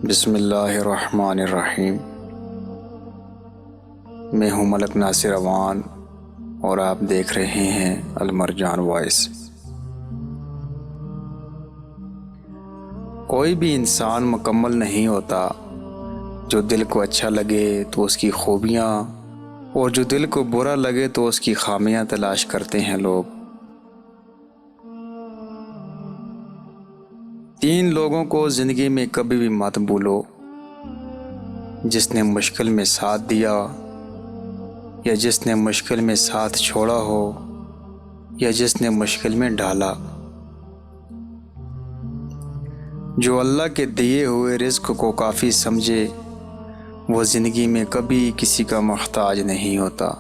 بسم اللہ الرحمن الرحیم۔ میں ہوں ملک ناصر اوان اور آپ دیکھ رہے ہیں المرجان وائس۔ کوئی بھی انسان مکمل نہیں ہوتا۔ جو دل کو اچھا لگے تو اس کی خوبیاں، اور جو دل کو برا لگے تو اس کی خامیاں تلاش کرتے ہیں لوگ۔ 3 لوگوں کو زندگی میں کبھی بھی مت بھولو، جس نے مشکل میں ساتھ دیا یا جس نے مشکل میں ساتھ چھوڑا ہو یا جس نے مشکل میں ڈالا۔ جو اللہ کے دیے ہوئے رزق کو کافی سمجھے وہ زندگی میں کبھی کسی کا محتاج نہیں ہوتا۔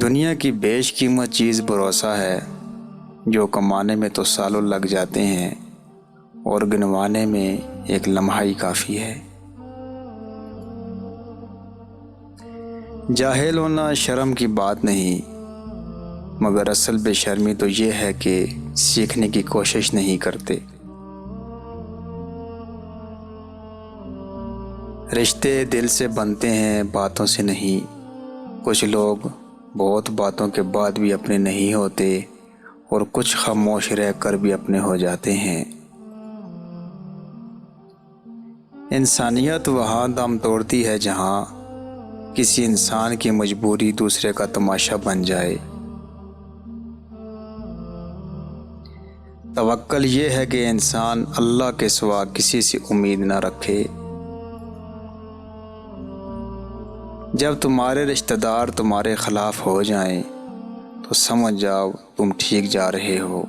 دنیا کی بیش قیمت چیز بھروسہ ہے، جو کمانے میں تو سالوں لگ جاتے ہیں اور گنوانے میں ایک لمحہ ہی کافی ہے۔ جاہل ہونا شرم کی بات نہیں، مگر اصل بے شرمی تو یہ ہے کہ سیکھنے کی کوشش نہیں کرتے۔ رشتے دل سے بنتے ہیں، باتوں سے نہیں۔ کچھ لوگ بہت باتوں کے بعد بھی اپنے نہیں ہوتے اور کچھ خاموش رہ کر بھی اپنے ہو جاتے ہیں۔ انسانیت وہاں دم توڑتی ہے جہاں کسی انسان کی مجبوری دوسرے کا تماشا بن جائے۔ توکل یہ ہے کہ انسان اللہ کے سوا کسی سے امید نہ رکھے۔ جب تمہارے رشتہ دار تمہارے خلاف ہو جائیں تو سمجھ جاؤ تم ٹھیک جا رہے ہو۔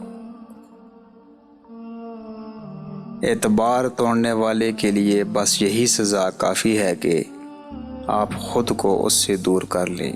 اعتبار توڑنے والے کے لیے بس یہی سزا کافی ہے کہ آپ خود کو اس سے دور کر لیں۔